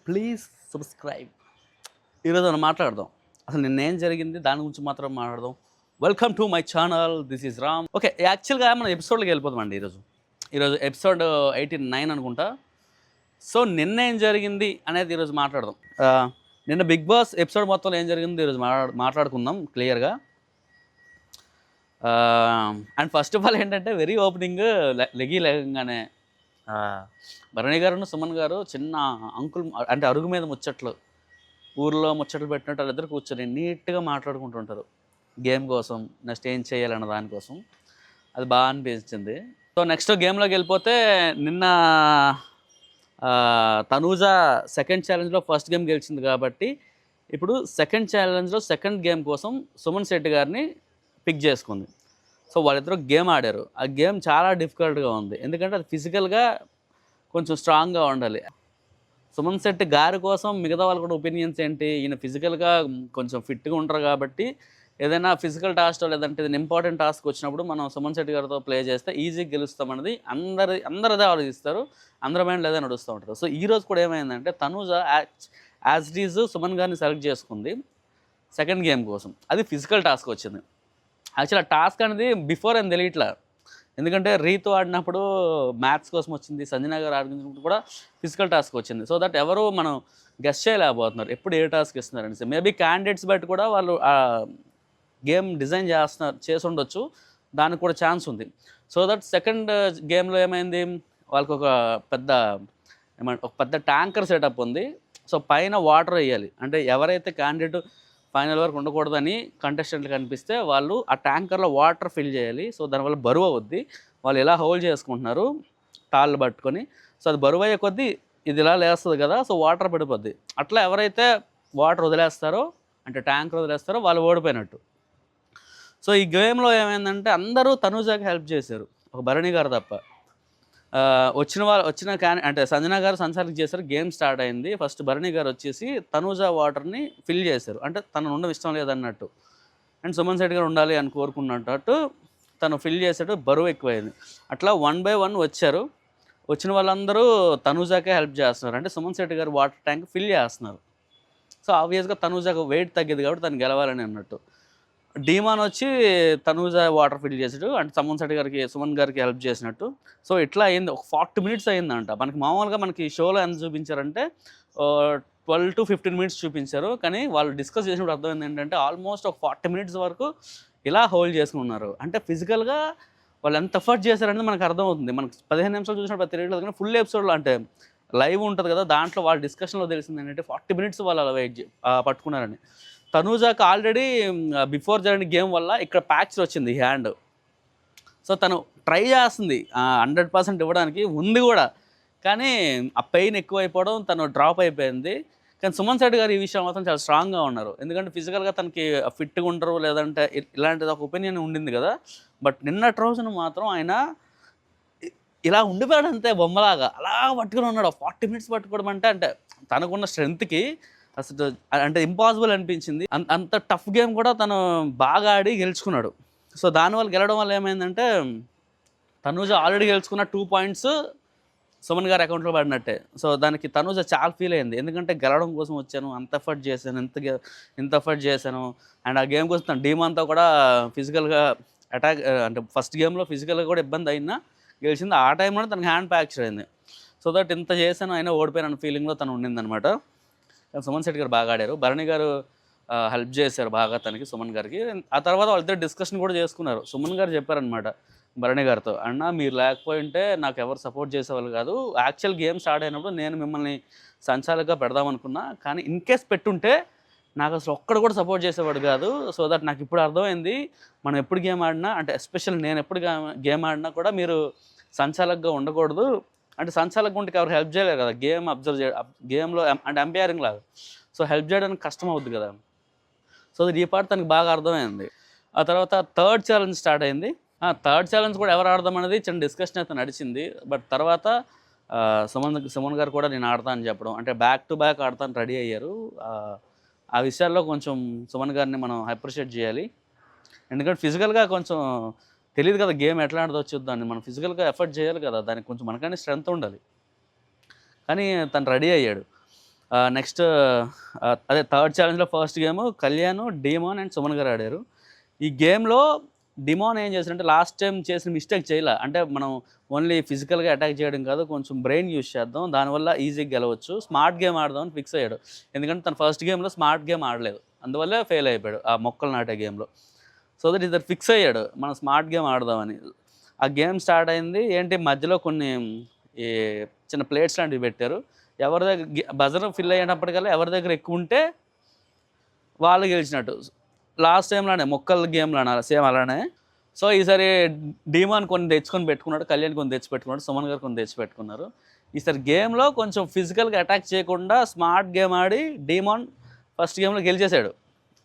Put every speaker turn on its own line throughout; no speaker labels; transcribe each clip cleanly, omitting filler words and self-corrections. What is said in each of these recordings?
Please subscribe. ఈరోజు మనం మాట్లాడదాం. అసలు నిన్నేం జరిగింది దాని గురించి మాత్రం మాట్లాడదాం. Welcome to my channel. This is Ram. Okay, యాక్చువల్గా మనం ఎపిసోడ్లోకి వెళ్ళిపోదామండి ఈరోజు ఎపిసోడ్ 89 అనుకుంటా. సో నిన్నేం జరిగింది అనేది ఈరోజు మాట్లాడదాం. నిన్న బిగ్ బాస్ ఎపిసోడ్ మొత్తంలో ఏం జరిగింది ఈరోజు మాట్లాడుకుందాం క్లియర్గా. అండ్ ఫస్ట్ ఆఫ్ ఆల్ ఏంటంటే వెరీ ఓపెనింగ్ లేగంగానే భరణి గారు సుమన్ గారు చిన్న అంకుల్ అంటే అరుగు మీద ముచ్చట్లు, ఊర్లో ముచ్చట్లు పెట్టినట్టు వాళ్ళిద్దరు కూర్చొని నీట్గా మాట్లాడుకుంటుంటారు గేమ్ కోసం, నెక్స్ట్ ఏం చేయాలన్న దానికోసం. అది బాగా అనిపించింది. సో నెక్స్ట్ గేమ్లోకి వెళ్ళిపోతే నిన్న తనూజ సెకండ్ ఛాలెంజ్లో ఫస్ట్ గేమ్ గెలిచింది కాబట్టి ఇప్పుడు సెకండ్ ఛాలెంజ్లో సెకండ్ గేమ్ కోసం సుమన్ శెట్టి గారిని పిక్ చేసుకుంది. సో వాళ్ళిద్దరూ గేమ్ ఆడారు. ఆ గేమ్ చాలా డిఫికల్ట్గా ఉంది, ఎందుకంటే అది ఫిజికల్గా కొంచెం స్ట్రాంగ్గా ఉండాలి. సుమన్ శెట్టి గారి కోసం మిగతా వాళ్ళు కూడా ఒపీనియన్స్ ఏంటి, ఈయన ఫిజికల్గా కొంచెం ఫిట్గా ఉంటారు కాబట్టి ఏదైనా ఫిజికల్ టాస్క్ లేదంటే ఏదైనా ఇంపార్టెంట్ టాస్క్ వచ్చినప్పుడు మనం సుమన్ శెట్టి గారితో ప్లే చేస్తే ఈజీగా గెలుస్తామన్నది అందరు అదే ఆలోచిస్తారు, అందరి మైండ్లో అదే నడుస్తూ ఉంటారు. సో ఈరోజు కూడా ఏమైందంటే Tanuja as it is Suman గారిని సెలెక్ట్ చేసుకుంది సెకండ్ గేమ్ కోసం. అది ఫిజికల్ టాస్క్ వచ్చింది. యాక్చువల్ ఆ టాస్క్ అనేది బిఫోర్ అని తెలియట్లా, ఎందుకంటే రీతు ఆడినప్పుడు మ్యాథ్స్ కోసం వచ్చింది, సంజనా గారు ఆడినప్పుడు కూడా ఫిజికల్ టాస్క్ వచ్చింది. సో దట్ ఎవరు మనం గెస్ చేయలేకపోతున్నారు ఎప్పుడు ఏ టాస్క్ ఇస్తున్నారు అనేసి. మేబీ క్యాండిడేట్స్ బట్టి కూడా వాళ్ళు గేమ్ డిజైన్ చేసి ఉండొచ్చు, దానికి కూడా ఛాన్స్ ఉంది. సో దట్ సెకండ్ గేమ్లో ఏమైంది, వాళ్ళకి ఒక పెద్ద ట్యాంకర్ సెటప్ ఉంది. సో పైన వాటర్ వేయాలి, అంటే ఎవరైతే క్యాండిడేట్ ఫైనల్ వరకు ఉండకూడదని కంటెస్టెంట్లు కనిపిస్తే వాళ్ళు ఆ ట్యాంకర్లో వాటర్ ఫిల్ చేయాలి. సో దానివల్ల బరువు అవుద్ది. వాళ్ళు ఇలా హోల్డ్ చేసుకుంటున్నారు తాళ్ళు పట్టుకొని. సో అది బరువు అయ్యే కొద్దీ ఇది ఇలా లేస్తుంది కదా, సో వాటర్ పడిపోద్ది. అట్లా ఎవరైతే వాటర్ వదిలేస్తారో అంటే ట్యాంకర్ వదిలేస్తారో వాళ్ళు ఓడిపోయినట్టు. సో ఈ గేమ్లో ఏమైందంటే అందరూ తనూజాకి హెల్ప్ చేశారు, ఒక భరణి గారు తప్ప. అంటే సంజనా గారు సంసారికి చేశారు. గేమ్ స్టార్ట్ అయింది. ఫస్ట్ భరణి గారు వచ్చేసి తనూజ వాటర్ని ఫిల్ చేశారు, అంటే తను ఉండడం ఇష్టం లేదన్నట్టు. అండ్ సుమన్ శెట్టి గారు ఉండాలి అని కోరుకున్నట్టు తను ఫిల్ చేశాడు, బరువు ఎక్కువైంది. అట్లా 1 by 1 వచ్చారు. వచ్చిన వాళ్ళందరూ తనూజాకే హెల్ప్ చేస్తున్నారు, అంటే సుమన్ శెట్టి గారు వాటర్ ట్యాంక్ ఫిల్ చేస్తున్నారు. సో ఆబ్వియస్గా తనూజాకు వెయిట్ తగ్గింది కాబట్టి తను గెలవాలని అన్నట్టు. డీమాన్ వచ్చి తనూజ వాటర్ ఫిల్ చేసాడు, అంటే సుమన్ శెట్టి గారికి సుమన్ గారికి హెల్ప్ చేసినట్టు. సో ఇట్లా అయింది. ఒక 40 minutes అయిందంట. మామూలుగా మనకి షోలో ఎంత చూపించారంటే 12 to 15 minutes చూపించారు, కానీ వాళ్ళు డిస్కస్ చేసినప్పుడు అర్థమైంది ఏంటంటే ఆల్మోస్ట్ ఒక 40 minutes వరకు ఇలా హోల్డ్ చేసుకున్నారు. అంటే ఫిజికల్గా వాళ్ళు ఎంత ఎఫర్ట్ చేశారనేది మనకు అర్థమవుతుంది. మనకు 15 నిమిషాలు చూసినప్పుడు తెలియట్లేదు, కానీ ఫుల్ ఎపిసోడ్లో అంటే లైవ్ ఉంటుంది కదా, దాంట్లో వాళ్ళ డిస్కషన్లో తెలిసింది ఏంటంటే 40 minutes వాళ్ళు అలా పట్టుకున్నారని. తనూజాకి ఆల్రెడీ బిఫోర్ జరిగిన గేమ్ వల్ల ఇక్కడ ప్యాచ్ వచ్చింది హ్యాండ్. సో తను ట్రై చేస్తుంది 100% ఇవ్వడానికి ఉంది కూడా, కానీ ఆ పెయిన్ ఎక్కువైపోవడం తను డ్రాప్ అయిపోయింది. కానీ సుమన్ శెట్టి గారు ఈ విషయం మాత్రం చాలా స్ట్రాంగ్గా ఉన్నారు, ఎందుకంటే ఫిజికల్గా తనకి ఫిట్గా ఉంటారు లేదంటే ఇలాంటిది ఒక ఒపీనియన్ ఉండింది కదా. బట్ నిన్నటి రోజున మాత్రం ఆయన ఇలా ఉండిపోయాడు అంతే, బొమ్మలాగా అలా పట్టుకుని ఉన్నాడు. 40 minutes పట్టుకోవడం అంటే తనకున్న స్ట్రెంత్కి అసలు అంటే ఇంపాసిబుల్ అనిపించింది. అంత టఫ్ గేమ్ కూడా తను బాగా ఆడి గెలుచుకున్నాడు. సో దానివల్ల గెలవడం వల్ల ఏమైందంటే తనూజ ఆల్రెడీ గెలుచుకున్న 2 points సుమన్ గారి అకౌంట్లో పడినట్టే. సో దానికి తనూజ చాలా ఫీల్ అయింది, ఎందుకంటే గెలవడం కోసం వచ్చాను, అంత ఎఫర్ట్ చేశాను, ఇంత ఎఫర్ట్ చేశాను. అండ్ ఆ గేమ్ కోసం తను డీమాన్తో కూడా ఫిజికల్గా అటాక్, అంటే ఫస్ట్ గేమ్లో ఫిజికల్గా కూడా ఇబ్బంది అయినా గెలిచింది. ఆ టైంలో తనకి హ్యాండ్ ఫ్రాక్చర్ అయింది. సో దట్ ఇంత చేశాను అయినా ఓడిపోయాను ఫీలింగ్లో తను ఉండిందనమాట. సుమన్ శెట్టి గారు బాగా ఆడారు. భరణి గారు హెల్ప్ చేశారు బాగా తనకి, సుమన్ గారికి. ఆ తర్వాత వాళ్ళిద్దరు డిస్కషన్ కూడా చేసుకున్నారు. సుమన్ గారు చెప్పారనమాట భరణి గారితో, అన్న మీరు లేకపోయింటే నాకు ఎవరు సపోర్ట్ చేసేవాళ్ళు కాదు, యాక్చువల్ గేమ్ స్టార్ట్ అయినప్పుడు నేను మిమ్మల్ని సంచాలకుగా పెడదామనుకున్నా, కానీ ఇన్ కేస్ పెట్టుంటే నాకు అసలు ఒక్కడ కూడా సపోర్ట్ చేసేవాడు కాదు. సో దట్ నాకు ఇప్పుడు అర్థమైంది, మనం ఎప్పుడు గేమ్ ఆడినా అంటే ఎస్పెషల్ నేను ఎప్పుడు గేమ్ ఆడినా కూడా మీరు సంచాలకుగా ఉండకూడదు, అంటే సంచాలకుగా ఉంటే ఎవరు హెల్ప్ చేయలేరు కదా, గేమ్ అబ్జర్వ్ గేమ్లో అంటే ఎంపైరింగ్ లాగా. సో హెల్ప్ చేయడానికి కష్టం అవుద్ది కదా. సో ఈ పార్ట్ తనకి బాగా అర్థమైంది. ఆ తర్వాత థర్డ్ ఛాలెంజ్ స్టార్ట్ అయింది. థర్డ్ ఛాలెంజ్ కూడా ఎవరు ఆడదాం అనేది చిన్న డిస్కషన్ అయితే నడిచింది. బట్ తర్వాత సుమన్ గారు కూడా నేను ఆడతా అని చెప్పడం, అంటే బ్యాక్ టు బ్యాక్ ఆడతాను రెడీ అయ్యారు. ఆ విషయాల్లో కొంచెం సుమన్ గారిని మనం అప్రిషియేట్ చేయాలి, ఎందుకంటే ఫిజికల్గా కొంచెం తెలియదు కదా గేమ్ ఎట్లా ఆడదో చూద్దాన్ని, మనం ఫిజికల్గా ఎఫర్ట్ చేయాలి కదా, దానికి కొంచెం మనకనే స్ట్రెంత్ ఉండాలి. కానీ తను రెడీ అయ్యాడు. నెక్స్ట్ అదే థర్డ్ ఛాలెంజ్లో first game Kalyan, Demon and Suman garu ఆడారు. ఈ గేమ్లో డిమాన్ ఏం చేశారంటే లాస్ట్ టైం చేసిన మిస్టేక్ చేయలే. అంటే మనం ఓన్లీ ఫిజికల్గా అటాక్ చేయడం కాదు, కొంచెం బ్రెయిన్ యూజ్ చేద్దాం, దానివల్ల ఈజీగా గెలవచ్చు, స్మార్ట్ గేమ్ ఆడదాం అని ఫిక్స్ అయ్యాడు. ఎందుకంటే తన ఫస్ట్ గేమ్లో స్మార్ట్ గేమ్ ఆడలేదు, అందువల్లే ఫెయిల్ అయిపోయాడు ఆ మొక్కలు నాటే గేమ్లో. సో దట్ ఇద్దరు ఫిక్స్ అయ్యాడు మనం స్మార్ట్ గేమ్ ఆడదామని. ఆ గేమ్ స్టార్ట్ అయింది ఏంటి, మధ్యలో కొన్ని ఈ చిన్న ప్లేట్స్ లాంటివి పెట్టారు. ఎవరి దగ్గర బజర్ ఫిల్ అయ్యేటప్పటికల్లా ఎవరి దగ్గర ఎక్కువ ఉంటే వాళ్ళు గెలిచినట్టు. లాస్ట్ టైంలోనే మొక్కల గేమ్లో సేమ్ అలానే. సో ఈసారి డీమాన్ కొన్ని తెచ్చుకొని పెట్టుకున్నాడు, కళ్యాణ్ కొన్ని తెచ్చి పెట్టుకున్నాడు, సుమన్ గారు కొన్ని తెచ్చి పెట్టుకున్నారు. ఈసారి గేమ్లో కొంచెం ఫిజికల్గా అటాక్ చేయకుండా స్మార్ట్ గేమ్ ఆడి డీమాన్ ఫస్ట్ గేమ్లో గెలిచేశాడు.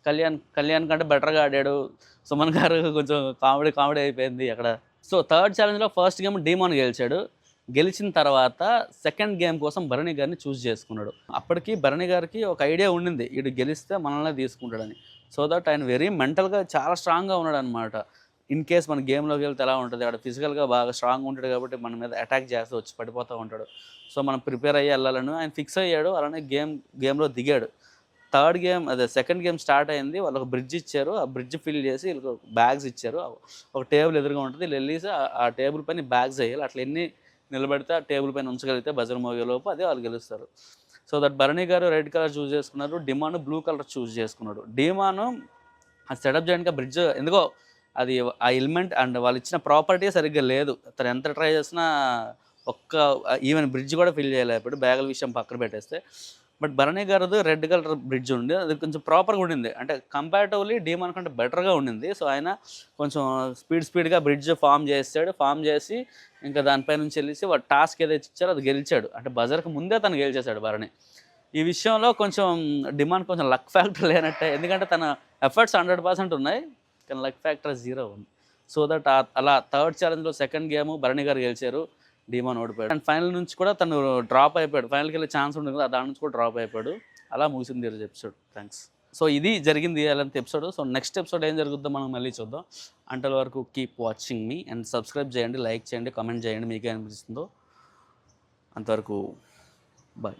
కళ్యాణ్ కంటే బెటర్గా ఆడాడు. సుమన్ గారు కొంచెం కామెడీ అయిపోయింది అక్కడ. సో థర్డ్ ఛాలెంజ్లో ఫస్ట్ గేమ్ డీమాన్ గెలిచాడు. గెలిచిన తర్వాత సెకండ్ గేమ్ కోసం భరణి గారిని చూస్ చేసుకున్నాడు. అప్పటికి భరణి గారికి ఒక ఐడియా ఉండింది, వీడు గెలిస్తే మనల్నే తీసుకుంటాడని. సో దట్ ఆయన వెరీ మెంటల్గా చాలా స్ట్రాంగ్గా ఉన్నాడు అనమాట. ఇన్ కేస్ మన గేమ్లోకి వెళ్తే ఎలా ఉంటుంది, వాడు ఫిజికల్గా బాగా స్ట్రాంగ్ ఉంటాడు కాబట్టి మన మీద అటాక్ చేస్తూ వచ్చి పడిపోతూ ఉంటాడు. సో మనం ప్రిపేర్ అయ్యి వెళ్ళాలని ఆయన ఫిక్స్ అయ్యాడు. అలానే గేమ్లో దిగాడు. థర్డ్ గేమ్ అదే సెకండ్ గేమ్ స్టార్ట్ అయింది. వాళ్ళు ఒక బ్రిడ్జ్ ఇచ్చారు, ఆ బ్రిడ్జ్ ఫిల్ చేసి వీళ్ళకి బ్యాగ్స్ ఇచ్చారు. ఒక టేబుల్ ఎదురుగా ఉంటుంది, వీళ్ళు వెళ్ళేసి ఆ టేబుల్ పైన బ్యాగ్స్ వేయాలి. అట్లా ఎన్ని నిలబడితే ఆ టేబుల్ పైన ఉంచగలిగితే బజర్ మోగేలోపు అదే వాళ్ళు గెలుస్తారు. So that Bharani garu red colour చూస్ చేసుకున్నారు, డిమాన్ బ్లూ కలర్ చూస్ చేసుకున్నాడు. డిమాను అది సెటప్ చేయడానికి బ్రిడ్జ్ ఎందుకో అది ఆ ఎలిమెంట్ అండ్ వాళ్ళు ఇచ్చిన ప్రాపర్టీ సరిగ్గా లేదు. తను ఎంత ట్రై చేసినా ఈవెన్ బ్రిడ్జ్ కూడా ఫిల్ చేయలేకపోయాడు, బ్యాగుల విషయం పక్కన పెట్టేస్తే. బట్ భరణి గారిది రెడ్ కలర్ బ్రిడ్జ్ ఉండి అది కొంచెం ప్రాపర్గా ఉండింది, అంటే కంపారిటివ్లీ డీమాన్ కంటే బెటర్గా ఉండింది. సో ఆయన కొంచెం స్పీడ్గా బ్రిడ్జ్ ఫామ్ చేసి ఇంకా దానిపై నుంచి వెళ్ళేసి వాడు టాస్క్ ఏదైతే ఇచ్చారో అది గెలిచాడు. అంటే బజర్కి ముందే తను గెలిచేశాడు భరణి. ఈ విషయంలో కొంచెం డిమాండ్ కొంచెం లక్ ఫ్యాక్టర్ లేనట్టే, ఎందుకంటే తన ఎఫర్ట్స్ 100% ఉన్నాయి కానీ లక్ ఫ్యాక్టర్ 0 ఉంది. సో దట్ అలా third ఛాలెంజ్లో second game Bharani garu గెలిచారు, డీమాన్ ఓడిపోయాడు. అండ్ ఫైనల్ నుంచి కూడా తను డ్రాప్ అయిపోయాడు. ఫైనల్కి వెళ్ళే ఛాన్స్ ఉంటుంది కదా, దాని నుంచి కూడా డ్రాప్ అయిపోయాడు. అలా ముగిసింది ఈరోజు ఎపిసోడ్. థ్యాంక్స్. సో ఇది జరిగింది అలాంటి ఎపిసోడ్. సో నెక్స్ట్ ఎపిసోడ్ ఏం జరుగుతుందో మనం మళ్ళీ చూద్దాం. అంతల వరకు keep watching me and subscribe చేయండి, లైక్ చేయండి, కామెంట్ చేయండి మీకు అనిపిస్తుందో. అంతవరకు బాయ్.